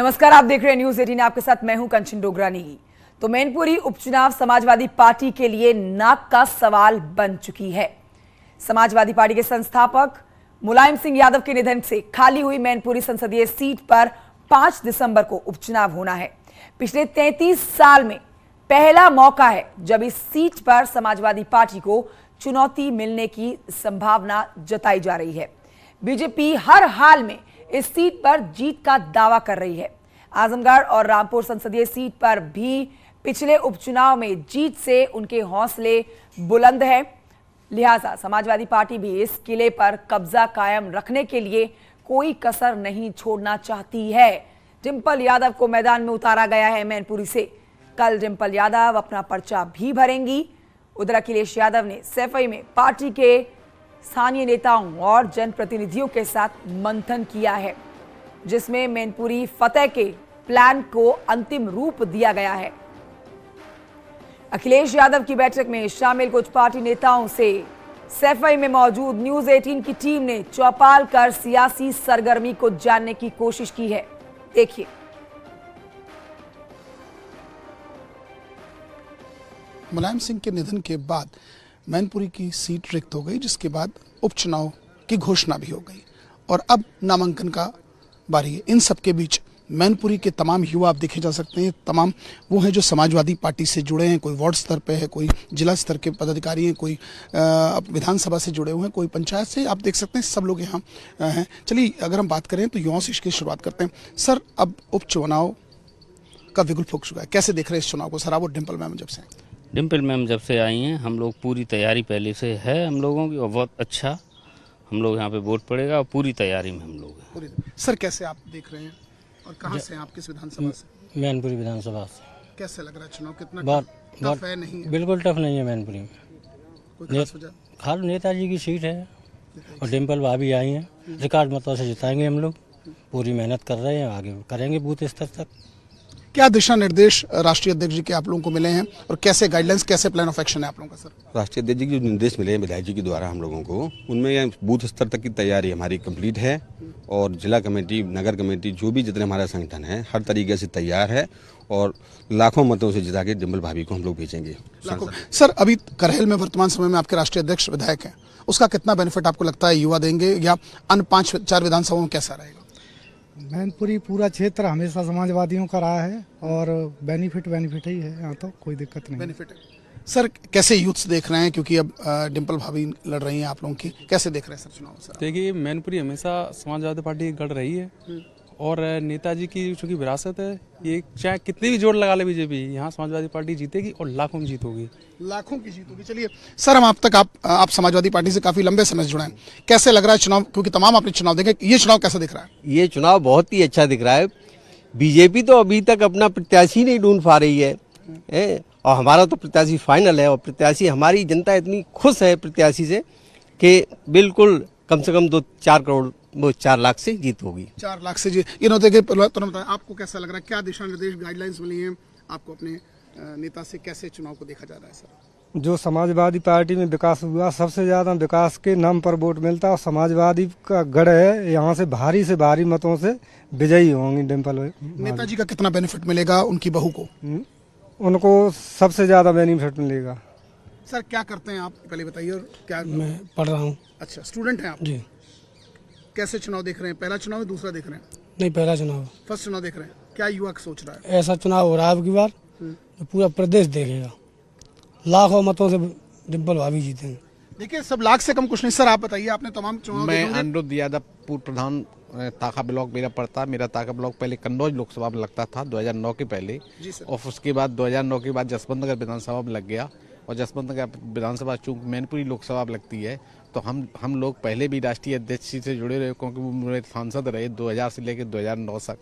नमस्कार, आप देख रहे हैं न्यूज 18। आपके साथ मैं हूं कंचन डोगरानी। तो मैनपुरी उपचुनाव समाजवादी पार्टी के लिए नाक का सवाल बन चुकी है। समाजवादी पार्टी के संस्थापक मुलायम सिंह यादव के निधन से खाली हुई मैनपुरी संसदीय सीट पर 5 दिसंबर को उपचुनाव होना है। पिछले 33 साल में पहला मौका है जब इस सीट पर समाजवादी पार्टी को चुनौती मिलने की संभावना जताई जा रही है। बीजेपी हर हाल में इस सीट पर जीत का दावा कर रही है। आजमगढ़ और रामपुर संसदीय सीट पर भी पिछले उपचुनाव में जीत से उनके हौसले बुलंद हैं। लिहाजा समाजवादी पार्टी भी इस किले पर कब्जा कायम रखने के लिए कोई कसर नहीं छोड़ना चाहती है। डिंपल यादव को मैदान में उतारा गया है मैनपुरी से। कल डिंपल यादव अपना पर्चा भी भरेंगी। उधर अखिलेश यादव ने सैफई में पार्टी के स्थानीय नेताओं और जनप्रतिनिधियों के साथ मंथन किया है, जिसमें मैनपुरी फतेह के प्लान को अंतिम रूप दिया गया है। अखिलेश यादव की बैठक में शामिल कुछ पार्टी नेताओं से सैफई में मौजूद न्यूज 18 की टीम ने चौपाल कर सियासी सरगर्मी को जानने की कोशिश की है। देखिए। मुलायम सिंह के निधन के बाद मैनपुरी की सीट रिक्त हो गई, जिसके बाद उपचुनाव की घोषणा भी हो गई और अब नामांकन का बारी है। इन सबके बीच मैनपुरी के तमाम युवा आप देखे जा सकते हैं, तमाम वो हैं जो समाजवादी पार्टी से जुड़े हैं। कोई वार्ड स्तर पे है, कोई जिला स्तर के पदाधिकारी हैं, कोई विधानसभा से जुड़े हुए हैं, कोई पंचायत से। आप देख सकते हैं सब लोग यहाँ हैं। चलिए, अगर हम बात करें तो युवाओं से इसकी शुरुआत करते हैं। सर, अब उपचुनाव का बिगुल फूंक चुका है, कैसे देख रहे हैं इस चुनाव को सर आप और डिंपल मैम जब से? डिंपल मैम जब से आई हैं, हम लोग पूरी तैयारी पहले से है हम लोगों की, और बहुत अच्छा हम लोग यहाँ पे वोट पड़ेगा और पूरी तैयारी में हम लोग हैं। सर, कैसे आप देख रहे हैं और कहाँ से हैं आप, किस विधानसभा से? मैनपुरी विधानसभा से। कैसे लग रहा है चुनाव, कितना बहुत टफ है? नहीं है? बिल्कुल टफ नहीं है मैनपुरी में। कोई खास वजह? खाली नेताजी की सीट है और डिंपल भाभी आई हैं। रिकॉर्ड मतों से जिताएंगे हम लोग। पूरी मेहनत कर रहे हैं, आगे करेंगे बूथ स्तर तक। क्या दिशा निर्देश राष्ट्रीय अध्यक्ष जी के आप लोगों को मिले हैं और कैसे गाइडलाइंस, कैसे प्लान ऑफ एक्शन है आप लोगों का? सर, राष्ट्रीय अध्यक्ष जी के जो निर्देश मिले हैं विधायक जी के द्वारा हम लोगों को, उनमें बूथ स्तर तक की तैयारी हमारी कंप्लीट है और जिला कमेटी, नगर कमेटी, जो भी जितने हमारा संगठन है हर तरीके से तैयार है और लाखों मतों से जिता के डिंपल भाभी को हम लोग भेजेंगे। सर, अभी करहल में वर्तमान समय में आपके राष्ट्रीय अध्यक्ष विधायक हैं, उसका कितना बेनिफिट आपको लगता है युवा देंगे या अन्य 5-4 विधानसभाओं में कैसा रहेगा? मैनपुरी पूरा क्षेत्र हमेशा समाजवादियों का रहा है और बेनिफिट ही है, यहाँ तो कोई दिक्कत नहीं। बेनिफिट है। सर, कैसे यूथ्स देख रहे हैं, क्योंकि अब डिंपल भाभी लड़ रही हैं आप लोगों की, कैसे देख रहे हैं सर चुनाव? सर, देखिए, मैनपुरी हमेशा समाजवादी पार्टी गढ़ रही है और नेताजी की चूंकि विरासत है, ये चाहे कितनी भी जोर लगा ले बीजेपी, यहाँ समाजवादी पार्टी जीतेगी और लाखों में जीत होगी। लाखों की जीत होगी। चलिए सर, हम आप समाजवादी पार्टी से काफी लंबे समय से जुड़े हैं, कैसे लग रहा है चुनाव, क्योंकि तमाम आपने चुनाव देखे, ये चुनाव कैसा दिख रहा है? ये चुनाव बहुत ही अच्छा दिख रहा है। बीजेपी तो अभी तक अपना प्रत्याशी नहीं ढूंढ पा रही है और हमारा तो प्रत्याशी फाइनल है और प्रत्याशी, हमारी जनता इतनी खुश है प्रत्याशी से कि बिल्कुल कम से कम 2-4 करोड़, वो 4 लाख से जीत होगी। 4 लाख से जीत। ये बताएं, आपको कैसा लग रहा है, क्या दिशा निर्देश, गाइडलाइंस मिली हैं आपको अपने नेता से, कैसे चुनाव को देखा जा रहा है? सर, जो समाजवादी पार्टी में विकास हुआ, सबसे ज्यादा विकास के नाम पर वोट मिलता है और समाजवादी का गढ़ है, यहाँ से भारी मतों से विजयी होंगी डिंपल। नेताजी का कितना बेनिफिट मिलेगा उनकी बहू को? उनको सबसे ज्यादा बेनिफिट मिलेगा। सर, क्या करते हैं आप, पहले बताइए। और क्या? मैं पढ़ रहा हूँ। अच्छा, स्टूडेंट हैं आप जी। कैसे चुनाव देख रहे हैं? पहला चुनाव है, दूसरा देख रहे हैं? नहीं, पहला चुनाव। फर्स्ट चुनाव देख रहे हैं। क्या युवा सोच रहा है? ऐसा चुनाव हो रहा है अब की बार तो पूरा प्रदेश देखेगा, लाखों मतों से डिंपल भाभी जीतेंगे। देखिए, सब लाख से कम कुछ नहीं। सर, आप बताइए, आपने तमाम चुनाव मैं अनिरुद्ध यादव, पूर्व प्रधान, ताका ब्लॉक मेरा पड़ता। मेरा ताका ब्लॉक पहले कन्नौज लोकसभा में लगता था 2009 के पहले, और उसके बाद 2009 के बाद जसवंतनगर विधानसभा में लग गया और जसवंतनगर विधानसभा चूंकि मैनपुरी लोकसभा में लगती है तो हम लोग पहले भी राष्ट्रीय अध्यक्ष से जुड़े रहे, क्योंकि वो मेरे सांसद रहे 2000 से लेकर 2009 तक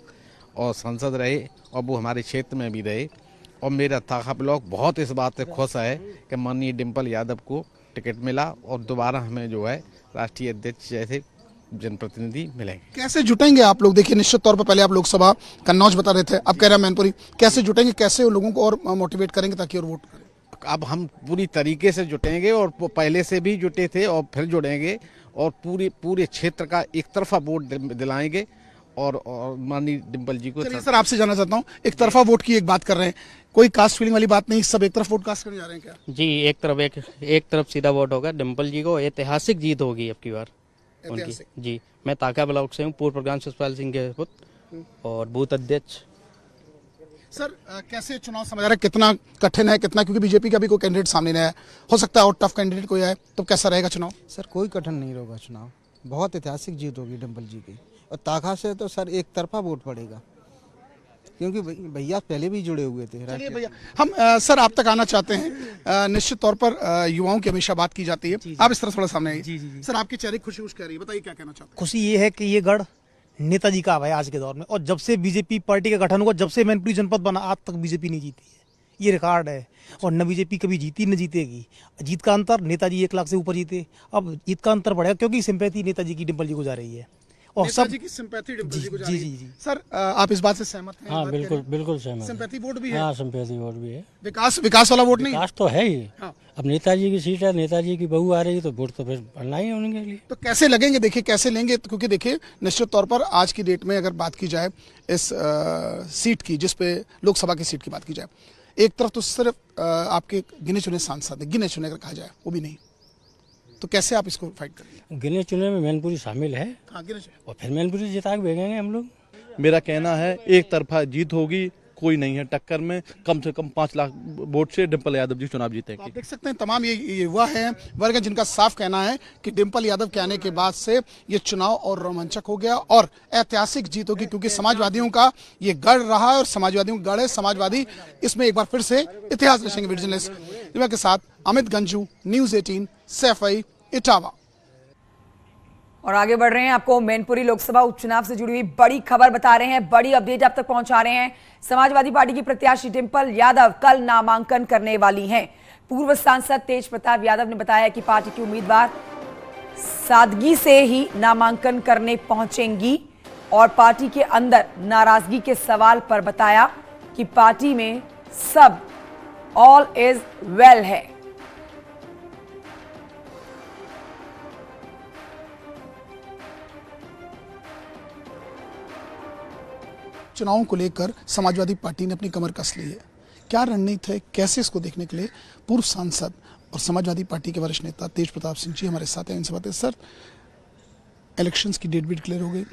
और सांसद रहे और वो हमारे क्षेत्र में भी रहे। और मेरा ताका ब्लॉक बहुत इस बात से खुश है कि माननीय डिंपल यादव को टिकट मिला और दोबारा हमें जो है राष्ट्रीय अध्यक्ष जैसे जनप्रतिनिधि मिलेंगे। कैसे जुटेंगे आप लोग? देखिए, निश्चित तौर पर पहले आप लोकसभा कन्नौज बता रहे थे, अब कह रहे हैं मैनपुरी। कैसे जुटेंगे, कैसे उन लोगों को और मोटिवेट करेंगे ताकि और वोट करें? अब हम पूरी तरीके से जुटेंगे और पहले से भी जुटे थे और फिर जुड़ेंगे और पूरे क्षेत्र का एक तरफा वोट दिलाएंगे और माननीय डिम्पल जी को। चलिए सर, आपसे जानना चाहता हूँ, एक तरफा वोट की एक बात कर रहे हैं, कोई कास्ट फीलिंग वाली बात नहीं, सब एक तरफ वोट कास्ट करने जा रहे हैं क्या? जी, एक तरफ सीधा वोट होगा। डिम्पल जी को ऐतिहासिक जीत होगी अब की बार उनकी। जी, मैं ताका ब्लॉक से हूँ, पूर्व प्रधान शिवपाल सिंह के पुत्र और बूथ अध्यक्ष। सर कैसे चुनाव समझ रहे हैं, कितना कठिन है, कितना, क्योंकि बीजेपी का भी कोई कैंडिडेट सामने नहीं आया, हो सकता है और टफ कैंडिडेट कोई आए, तो कैसा रहेगा चुनाव? सर कोई कठिन नहीं होगा चुनाव, बहुत ऐतिहासिक जीत होगी डिम्पल जी की। और ताका से तो सर एक तरफा वोट पड़ेगा, क्योंकि भैया पहले भी जुड़े हुए थे। चलिए भैया, हम सर आप तक आना चाहते हैं। निश्चित तौर पर युवाओं की हमेशा बात की जाती है, आप इस तरह थोड़ा सामने आइए। सर आपके चेहरे खुशी कह रही है, बताइए क्या कहना चाहते हैं? खुशी ये है कि ये गढ़ नेताजी का है आज के दौर में, और जब से बीजेपी पार्टी का गठन हुआ, जब से मैनपुरी जनपद बना, आज तक बीजेपी नहीं जीती है, ये रिकॉर्ड है। और न बीजेपी कभी जीती न जीतेगी। जीत का अंतर, नेताजी 1 लाख से ऊपर जीते, अब जीत का अंतर बढ़ेगा, क्योंकि सिंपैथी नेताजी की डिम्पल जी को जा रही है। और सब की सिंपैथी डिम्पल जी को जा जी रही है। जी। सर आप इस बात से सहमत हैं? हाँ बिल्कुल बिल्कुल सहमत। सिंपैथी वोट भी है? हाँ सिंपैथी वोट भी है। विकास वाला वोट नहीं? विकास तो है ही। हाँ। अब नेताजी की सीट है, नेताजी की बहू आ रही है, तो वोट तो फिर पड़ना ही है उनके लिए। तो कैसे लगेंगे, देखिए कैसे लेंगे, क्योंकि देखिए निश्चित तौर पर आज की डेट में अगर बात की जाए इस सीट की, जिस पे लोकसभा की सीट की बात की जाए, एक तरफ तो सिर्फ आपके गिने चुने सांसद है, गिने चुने अगर कहा जाए वो भी नहीं, तो कैसे आप इसको फाइट करेंगे? गिने चुने में मैनपुरी शामिल है। हाँ, गिने चुने। और फिर मैनपुरी जिता के भेजेंगे हम लोग। मेरा कहना है एक तरफा जीत होगी, कोई नहीं है टक्कर में, कम से कम 5 लाख वोट से डिम्पल यादव जी चुनाव जीतेंगे। तो आप देख सकते हैं तमाम ये युवा है वर्ग है जिनका साफ कहना है कि डिम्पल यादव के आने के बाद से ये चुनाव और रोमांचक हो गया और ऐतिहासिक जीत होगी, क्योंकि समाजवादियों का ये गढ़ रहा है और समाजवादियों का गढ़ है। समाजवादी इसमें एक बार फिर से इतिहास रचेंगे। विजिलेंस के साथ अमित गंजू, न्यूज 18, सैफई, इटावा। और आगे बढ़ रहे हैं, आपको मैनपुरी लोकसभा उपचुनाव से जुड़ी हुई बड़ी खबर बता रहे हैं, बड़ी अपडेट आप तक पहुंचा रहे हैं। समाजवादी पार्टी की प्रत्याशी डिम्पल यादव कल नामांकन करने वाली हैं। पूर्व सांसद तेज प्रताप यादव ने बताया कि पार्टी की उम्मीदवार सादगी से ही नामांकन करने पहुंचेंगी और पार्टी के अंदर नाराजगी के सवाल पर बताया कि पार्टी में सब ऑल इज वेल है। चुनावों को लेकर समाजवादी पार्टी ने अपनी कमर कस ली है, क्या रणनीति है, कैसे इसको देखने के लिए पूर्व सांसद और समाजवादी पार्टी के वरिष्ठ नेता तेज प्रताप सिंह जी हमारे साथ हैं, इनसे बातें। सर इलेक्शंस की डेट भी डिक्लेयर हो गई,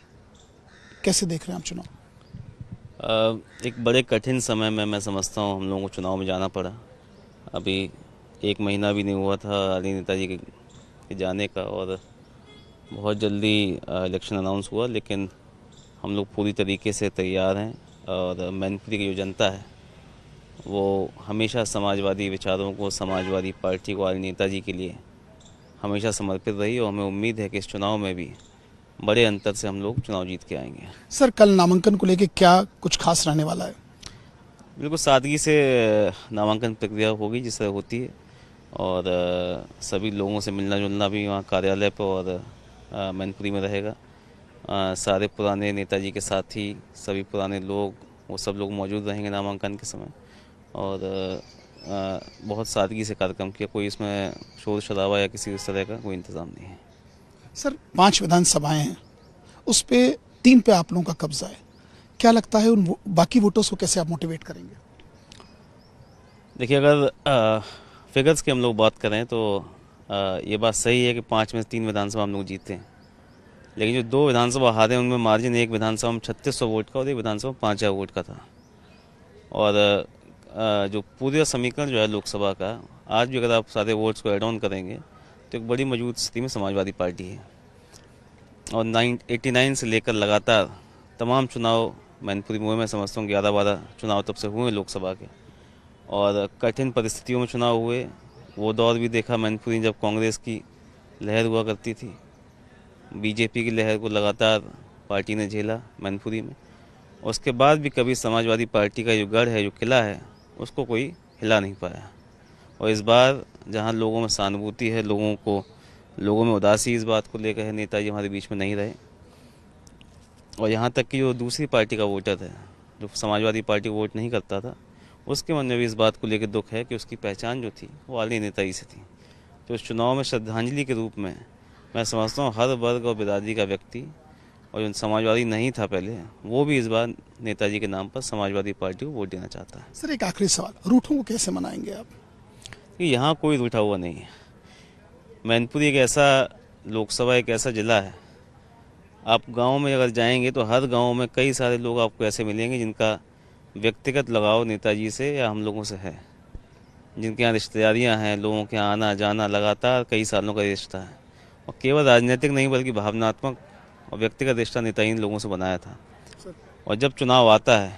कैसे देख रहे हैं आप चुनाव? एक बड़े कठिन समय में मैं समझता हूँ हम लोगों को चुनाव में जाना पड़ा। अभी 1 महीना भी नहीं हुआ था आदरणीय नेताजी के जाने का और बहुत जल्दी इलेक्शन अनाउंस हुआ, लेकिन हम लोग पूरी तरीके से तैयार हैं और मैनपुरी की जो जनता है वो हमेशा समाजवादी विचारों को, समाजवादी पार्टी को, आदरणीय नेताजी के लिए हमेशा समर्पित रही और हमें उम्मीद है कि इस चुनाव में भी बड़े अंतर से हम लोग चुनाव जीत के आएंगे। सर कल नामांकन को लेकर क्या कुछ खास रहने वाला है? बिल्कुल सादगी से नामांकन प्रक्रिया होगी जिस तरह होती है और सभी लोगों से मिलना जुलना भी वहाँ कार्यालय पर और मैनपुरी में रहेगा। सारे पुराने नेताजी के साथी, सभी पुराने लोग, वो सब लोग मौजूद रहेंगे नामांकन के समय और बहुत सादगी से कार्यक्रम किया, कोई इसमें शोर शराबा या किसी इस तरह का कोई इंतज़ाम नहीं है। सर 5 विधानसभाएं हैं, उस पे 3 पे आप लोगों का कब्जा है, क्या लगता है उन बाकी वोटर्स को कैसे आप मोटिवेट करेंगे? देखिए अगर फिगर्स की हम लोग बात करें तो ये बात सही है कि 5 में से 3 विधानसभा हम लोग जीते हैं, लेकिन जो 2 विधानसभा हारे उनमें मार्जिन एक विधानसभा में 3600 वोट का और एक विधानसभा 5000 वोट का था। और जो पूरा समीकरण जो है लोकसभा का, आज भी अगर आप सारे वोट्स को एड ऑन करेंगे तो एक बड़ी मजबूत स्थिति में समाजवादी पार्टी है। और 89 से लेकर लगातार तमाम चुनाव मैनपुरी में मैं समझता हूँ 11-12 चुनाव तब से हुए लोकसभा के और कठिन परिस्थितियों में चुनाव हुए। वो दौर भी देखा मैनपुरी जब कांग्रेस की लहर हुआ करती थी, बीजेपी की लहर को लगातार पार्टी ने झेला मैनपुरी में। उसके बाद भी कभी समाजवादी पार्टी का जो गढ़ है, जो किला है, उसको कोई हिला नहीं पाया। और इस बार जहां लोगों में सहानुभूति है, लोगों में उदासी इस बात को लेकर है, नेताजी हमारे बीच में नहीं रहे। और यहाँ तक कि जो दूसरी पार्टी का वोटर है, जो समाजवादी पार्टी को वोट नहीं करता था, उसके मन में भी इस बात को लेकर दुख है कि उसकी पहचान जो थी वो आदरणीय नेताजी से थी। तो इस चुनाव में श्रद्धांजलि के रूप में मैं समझता हूँ हर वर्ग और बिरादरी का व्यक्ति और जो समाजवादी नहीं था पहले, वो भी इस बार नेताजी के नाम पर समाजवादी पार्टी को वोट देना चाहता है। सर एक आखिरी सवाल, रूठों को कैसे मनाएंगे आप? कि यहाँ कोई रूठा हुआ नहीं है। मैनपुरी एक ऐसा लोकसभा, एक ऐसा जिला है, आप गांव में अगर जाएंगे तो हर गांव में कई सारे लोग आपको ऐसे मिलेंगे जिनका व्यक्तिगत लगाव नेताजी से या हम लोगों से है, जिनके यहाँ रिश्तेदारियाँ हैं, लोगों के यहाँ आना जाना लगातार कई सालों का रिश्ता है, और केवल राजनीतिक नहीं बल्कि भावनात्मक और व्यक्तिगत रिश्ता नेताजी ने लोगों से बनाया था। और जब चुनाव आता है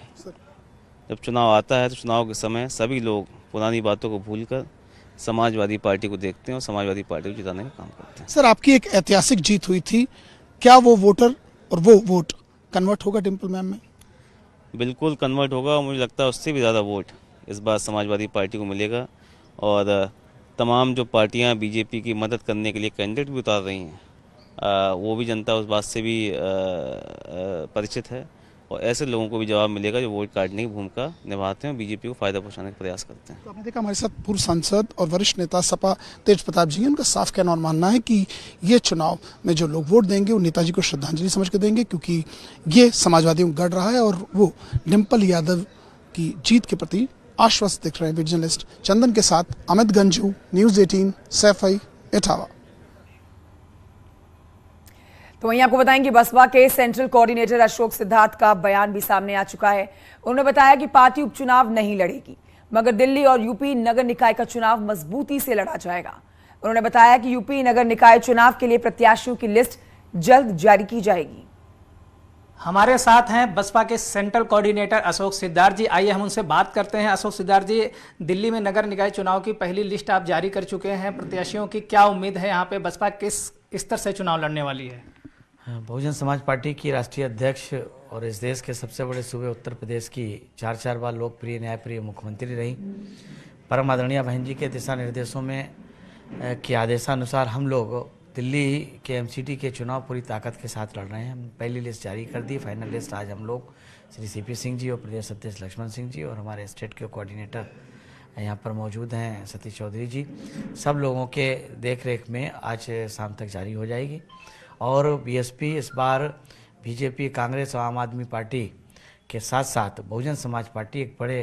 तो चुनाव के समय सभी लोग पुरानी बातों को भूलकर समाजवादी पार्टी को देखते हैं और समाजवादी पार्टी को जिताने का काम करते हैं। सर आपकी एक ऐतिहासिक जीत हुई थी, क्या वो वोटर और वो वोट कन्वर्ट होगा डिम्पल मैम में? बिल्कुल कन्वर्ट होगा, और मुझे लगता है उससे भी ज़्यादा वोट इस बार समाजवादी पार्टी को मिलेगा। और तमाम जो पार्टियां बीजेपी की मदद करने के लिए कैंडिडेट भी उतार रही हैं, वो भी जनता उस बात से भी परिचित है, और ऐसे लोगों को भी जवाब मिलेगा जो वोट काटने की भूमिका निभाते हैं और बीजेपी को फायदा पहुंचाने का प्रयास करते हैं। तो आपने देखा हमारे साथ पूर्व सांसद और वरिष्ठ नेता सपा तेज प्रताप जी, उनका साफ कहना और मानना है कि ये चुनाव में जो लोग वोट देंगे वो नेताजी को श्रद्धांजलि समझ के देंगे, क्योंकि ये समाजवादियों को गढ़ रहा है और वो डिम्पल यादव की जीत के प्रति आश्वस्त दिख रहे हैं। जर्नलिस्ट चंदन के साथ अमित गंजू, न्यूज़ 18, सैफई, इटावा। तो वहीं आपको बताएंगे बसपा के सेंट्रल कोऑर्डिनेटर अशोक सिद्धार्थ का बयान भी सामने आ चुका है। उन्होंने बताया कि पार्टी उपचुनाव नहीं लड़ेगी, मगर दिल्ली और यूपी नगर निकाय का चुनाव मजबूती से लड़ा जाएगा। उन्होंने बताया कि यूपी नगर निकाय चुनाव के लिए प्रत्याशियों की लिस्ट जल्द जारी की जाएगी। हमारे साथ हैं बसपा के सेंट्रल कोऑर्डिनेटर अशोक सिद्धार्थ जी। आइए हम उनसे बात करते हैं। अशोक सिद्धार्थ जी, दिल्ली में नगर निकाय चुनाव की पहली लिस्ट आप जारी कर चुके हैं, प्रत्याशियों की क्या उम्मीद है? यहाँ पे बसपा किस स्तर से चुनाव लड़ने वाली है? बहुजन समाज पार्टी की राष्ट्रीय अध्यक्ष और इस देश के सबसे बड़े सूबे उत्तर प्रदेश की 4 बार लोकप्रिय न्यायप्रिय मुख्यमंत्री रही। परम आदरणीय बहन जी के दिशा निर्देशों में के आदेशानुसार हम लोग दिल्ली के एमसीडी के चुनाव पूरी ताकत के साथ लड़ रहे हैं। हम पहली लिस्ट जारी कर दी, फाइनल लिस्ट आज हम लोग श्री सीपी सिंह जी और प्रदेश अध्यक्ष लक्ष्मण सिंह जी और हमारे स्टेट के कोऑर्डिनेटर यहाँ पर मौजूद हैं सतीश चौधरी जी, सब लोगों के देख रेख में आज शाम तक जारी हो जाएगी। और बीएसपी इस बार बीजेपी, कांग्रेस और आम आदमी पार्टी के साथ साथ बहुजन समाज पार्टी एक बड़े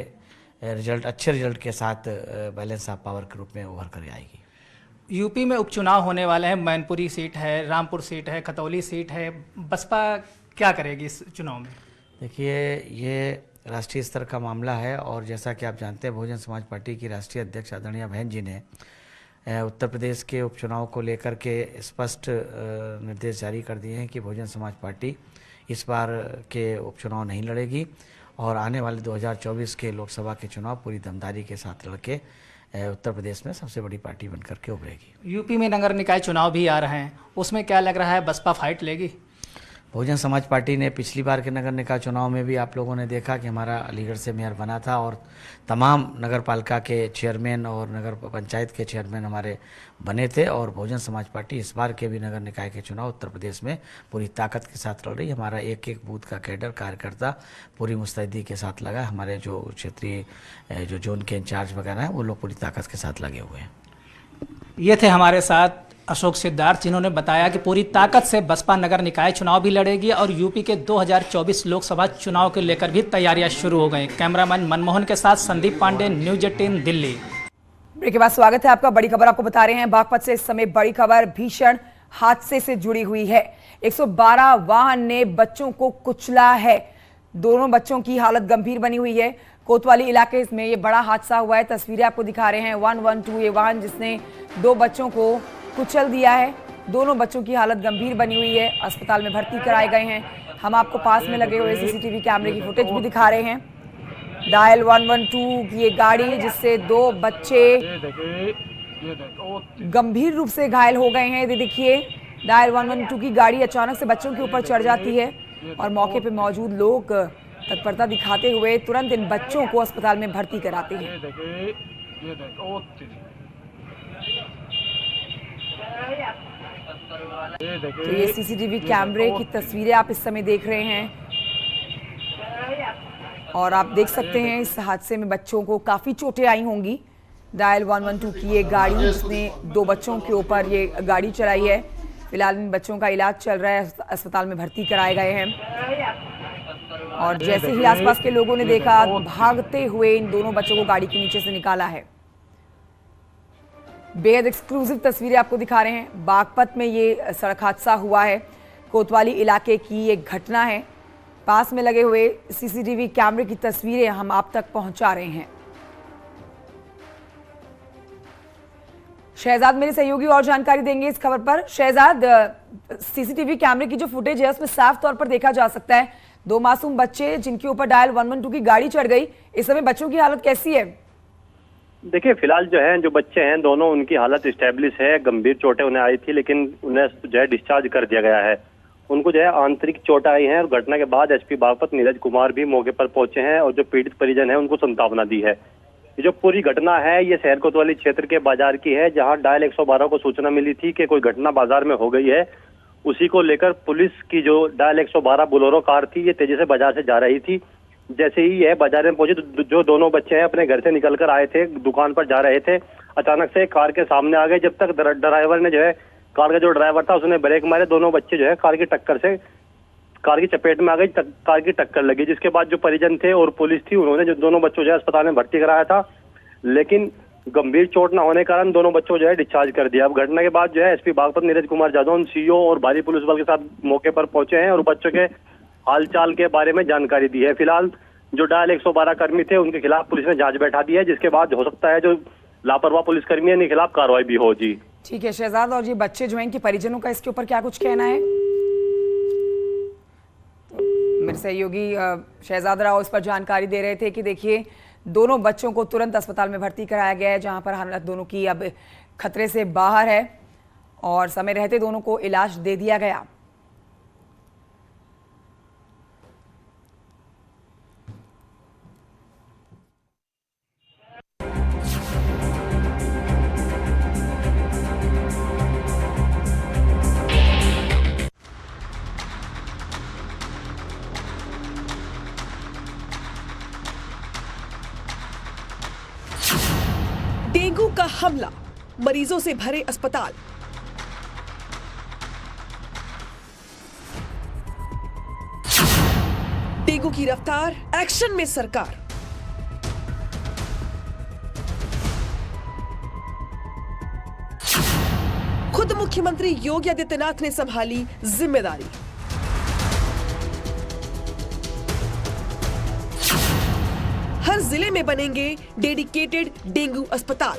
अच्छे रिजल्ट के साथ बैलेंस ऑफ पावर के रूप में उभर कर आएगी। यूपी में उपचुनाव होने वाले हैं, मैनपुरी सीट है, रामपुर सीट है, खतौली सीट है, बसपा क्या करेगी इस चुनाव में? देखिए, ये राष्ट्रीय स्तर का मामला है और जैसा कि आप जानते हैं बहुजन समाज पार्टी की राष्ट्रीय अध्यक्ष आदरणीय बहन जी ने उत्तर प्रदेश के उपचुनाव को लेकर के स्पष्ट निर्देश जारी कर दिए हैं कि बहुजन समाज पार्टी इस बार के उपचुनाव नहीं लड़ेगी और आने वाले 2024 के लोकसभा के चुनाव पूरी दमदारी के साथ लड़के उत्तर प्रदेश में सबसे बड़ी पार्टी बनकर के उभरेगी। यूपी में नगर निकाय चुनाव भी आ रहे हैं, उसमें क्या लग रहा है, बसपा फाइट लेगी? बहुजन समाज पार्टी ने पिछली बार के नगर निकाय चुनाव में भी आप लोगों ने देखा कि हमारा अलीगढ़ से मेयर बना था और तमाम नगर पालिका के चेयरमैन और नगर पंचायत के चेयरमैन हमारे बने थे। और बहुजन समाज पार्टी इस बार के भी नगर निकाय के चुनाव उत्तर प्रदेश में पूरी ताकत के साथ लड़ रही। हमारा एक एक बूथ का कैडर कार्यकर्ता पूरी मुस्तैदी के साथ लगा। हमारे जो क्षेत्रीय जो जोन के इंचार्ज वगैरह हैं वो लोग पूरी ताकत के साथ लगे हुए हैं। ये थे हमारे साथ अशोक सिद्धार्थ, जिन्होंने बताया कि पूरी ताकत से बसपा नगर निकाय चुनाव भी लड़ेगी और यूपी के 2024 लोकसभा चुनाव को लेकर भी तैयारियां शुरू हो गई। कैमरामैन मनमोहन के साथ संदीप पांडे, न्यूज़ 18 दिल्ली। ब्रेक के बाद स्वागत है आपका। बड़ी खबर आपको बता रहे हैं, बागपत से इस समय बड़ी खबर भीषण हादसे से जुड़ी हुई है। 112 वाहन ने बच्चों को कुचला है, दोनों बच्चों की हालत गंभीर बनी हुई है। कोतवाली इलाके में ये बड़ा हादसा हुआ है, तस्वीरें आपको दिखा रहे हैं। 112 ये वाहन जिसने 2 बच्चों को कुचल दिया है, दोनों बच्चों की हालत गंभीर बनी हुई है, अस्पताल में भर्ती कराए गए हैं। हम आपको पास में लगे हुए सीसीटीवी कैमरे की फुटेज भी दिखा रहे हैं। डायल 112 की ये गाड़ी जिससे 2 बच्चे गंभीर रूप से घायल हो गए हैं। ये देखिए, डायल 112 की गाड़ी अचानक से बच्चों के ऊपर चढ़ जाती है और मौके पे मौजूद लोग तत्परता दिखाते हुए तुरंत इन बच्चों को अस्पताल में भर्ती कराते हैं। तो ये सीसीटीवी कैमरे की तस्वीरें आप इस समय देख रहे हैं और आप देख सकते हैं इस हादसे में बच्चों को काफी चोटें आई होंगी। डायल 112 की ये गाड़ी जिसने 2 बच्चों के ऊपर ये गाड़ी चलाई है, फिलहाल इन बच्चों का इलाज चल रहा है, अस्पताल में भर्ती कराए गए हैं। और जैसे ही आसपास के लोगों ने देखा, भागते हुए इन दोनों बच्चों को गाड़ी के नीचे से निकाला है। बेहद एक्सक्लूसिव तस्वीरें आपको दिखा रहे हैं। बागपत में ये सड़क हादसा हुआ है, कोतवाली इलाके की एक घटना है। पास में लगे हुए सीसीटीवी कैमरे की तस्वीरें हम आप तक पहुंचा रहे हैं। शहजाद मेरे सहयोगी और जानकारी देंगे इस खबर पर। शहजाद, सीसीटीवी कैमरे की जो फुटेज है उसमें साफ तौर पर देखा जा सकता है 2 मासूम बच्चे जिनके ऊपर डायल 112 की गाड़ी चढ़ गई। इस समय बच्चों की हालत कैसी है? देखिए, फिलहाल जो है, जो बच्चे हैं दोनों, उनकी हालत स्टेब्लिश है। गंभीर चोटें उन्हें आई थी, लेकिन उन्हें जो है डिस्चार्ज कर दिया गया है। उनको जो है आंतरिक चोट आई है। और घटना के बाद एसपी बागपत नीरज कुमार भी मौके पर पहुंचे हैं और जो पीड़ित परिजन है उनको सांत्वना दी है। ये जो पूरी घटना है ये शहर कोतवाली क्षेत्र के बाजार की है, जहां डायल 112 को सूचना मिली थी कि कोई घटना बाजार में हो गई है। उसी को लेकर पुलिस की जो डायल 112 बोलेरो कार थी, ये तेजी से बाजार से जा रही थी। जैसे ही यह बाजार में पहुंचे तो जो दोनों बच्चे हैं अपने घर से निकलकर आए थे, दुकान पर जा रहे थे, अचानक से कार के सामने आ गए। जब तक ड्राइवर ने जो है, कार का जो ड्राइवर था उसने ब्रेक मारे, दोनों बच्चे जो है कार की टक्कर से, कार की चपेट में आ गई, कार की टक्कर लगी। जिसके बाद जो परिजन थे और पुलिस थी, उन्होंने जो दोनों बच्चों जो है अस्पताल में भर्ती कराया था, लेकिन गंभीर चोट न होने के कारण दोनों बच्चों जो है डिस्चार्ज कर दिया। अब घटना के बाद जो है एसपी बागपत नीरज कुमार जादौन सीओ और भारी पुलिस बल के साथ मौके पर पहुंचे हैं और बच्चों के हालचाल के बारे में जानकारी दी है। फिलहाल जो डायल 112 कर्मी थे उनके खिलाफ पुलिस ने जांच बैठा दी है, जिसके बाद हो सकता है जो लापरवाह पुलिसकर्मी है इनके खिलाफ कार्रवाई भी हो। जी ठीक है शहजाद, और ये बच्चे जो हैं इनके परिजनों का इसके ऊपर क्या कुछ कहना है? मेरे सहयोगी शहजाद राव इस पर जानकारी दे रहे थे कि देखिए दोनों बच्चों को तुरंत अस्पताल में भर्ती कराया गया है, जहां पर हालत दोनों की अब खतरे से बाहर है और समय रहते दोनों को इलाज दे दिया गया। डेंगू का हमला, मरीजों से भरे अस्पताल। डेंगू की रफ्तार, एक्शन में सरकार। खुद मुख्यमंत्री योगी आदित्यनाथ ने संभाली जिम्मेदारी। हर जिले में बनेंगे डेडिकेटेड डेंगू अस्पताल।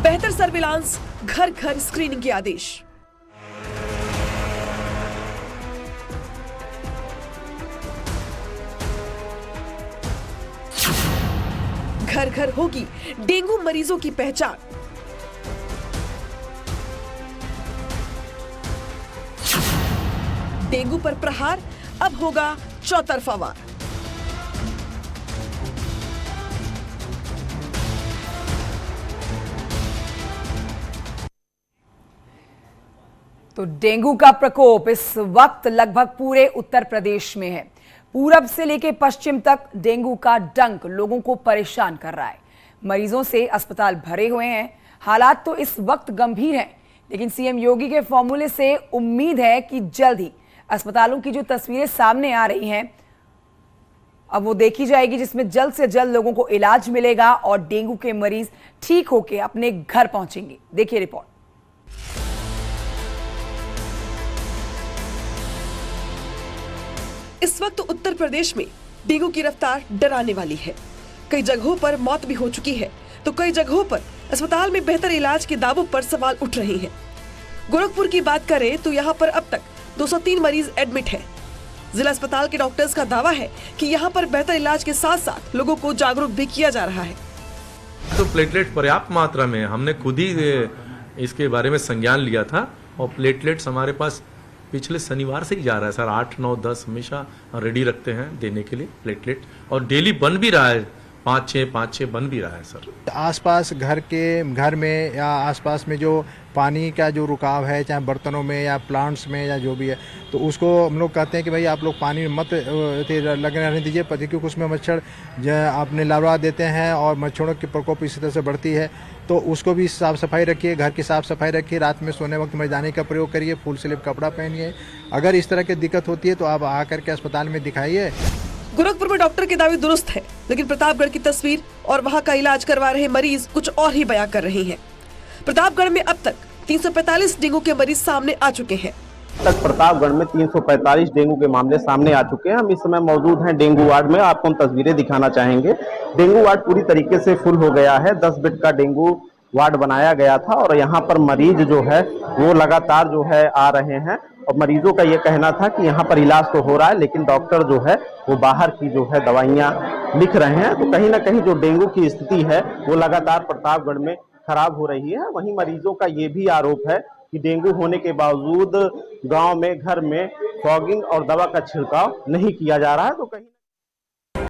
बेहतर सर्विलांस, घर घर स्क्रीनिंग के आदेश। घर घर होगी डेंगू मरीजों की पहचान। डेंगू पर प्रहार अब होगा चौतरफा वार। तो डेंगू का प्रकोप इस वक्त लगभग पूरे उत्तर प्रदेश में है। पूरब से लेकर पश्चिम तक डेंगू का डंक लोगों को परेशान कर रहा है। मरीजों से अस्पताल भरे हुए हैं। हालात तो इस वक्त गंभीर हैं, लेकिन सीएम योगी के फॉर्मूले से उम्मीद है कि जल्द ही अस्पतालों की जो तस्वीरें सामने आ रही हैं अब वो देखी जाएगी, जिसमें जल्द से जल्द लोगों को इलाज मिलेगा और डेंगू के मरीज ठीक होकर अपने घर पहुंचेंगे। देखिए रिपोर्ट। इस वक्त उत्तर प्रदेश में डेंगू की रफ्तार डराने वाली है। कई जगहों पर मौत भी हो चुकी है, तो कई जगहों पर अस्पताल में बेहतर इलाज के दावों पर सवाल उठ रहे हैं। गोरखपुर की बात करें तो यहाँ पर अब तक 203 मरीज एडमिट हैं। जिला अस्पताल के डॉक्टर्स का दावा है कि यहाँ पर बेहतर इलाज के साथ साथ लोगों को जागरूक भी किया जा रहा है। तो प्लेटलेट पर्याप्त मात्रा में, हमने खुद ही इसके बारे में संज्ञान लिया था और प्लेटलेट्स हमारे पास पिछले शनिवार से ही जा रहा है सर। 8, 9, 10 हमेशा रेडी रखते हैं देने के लिए प्लेटलेट, और डेली बन भी रहा है 5-6 बन भी रहा है सर। आसपास घर में या आसपास में जो पानी का जो रुकाव है, चाहे बर्तनों में या प्लांट्स में या जो भी है, तो उसको हम लोग कहते हैं कि भाई आप लोग पानी में मत लगने रहने दीजिए, क्योंकि उसमें मच्छर आपने लार्वा देते हैं और मच्छरों की प्रकोप इसी तरह से बढ़ती है। तो उसको भी साफ सफाई रखिए, घर की साफ सफाई रखिए, रात में सोने वक्त मच्छरदानी का प्रयोग करिए, फुल स्लीव कपड़ा पहनिए। अगर इस तरह की दिक्कत होती है तो आप आकर के अस्पताल में दिखाइए। गोरखपुर में डॉक्टर के दावे दुरुस्त है, लेकिन प्रतापगढ़ की तस्वीर और वहां का इलाज करवा रहे मरीज कुछ और ही बयां कर रहे हैं। प्रतापगढ़ में अब तक 345 डेंगू के मरीज सामने आ चुके हैं। तक प्रतापगढ़ में 345 डेंगू के मामले सामने आ चुके हैं। हम इस समय मौजूद हैं डेंगू वार्ड में, आपको हम तस्वीरें दिखाना चाहेंगे। डेंगू वार्ड पूरी तरीके से फुल हो गया है। 10 बेड का डेंगू वार्ड बनाया गया था और यहाँ पर मरीज जो है वो लगातार जो है आ रहे हैं और मरीजों का ये कहना था कि यहाँ पर इलाज तो हो रहा है, लेकिन डॉक्टर जो है वो बाहर की जो है दवाइयाँ लिख रहे हैं। तो कहीं ना कहीं जो डेंगू की स्थिति है वो लगातार प्रतापगढ़ में खराब हो रही है। वहीं मरीजों का ये भी आरोप है कि डेंगू होने के बावजूद गांव में घर में फॉगिंग और दवा का छिड़काव नहीं किया जा रहा है। तो कहीं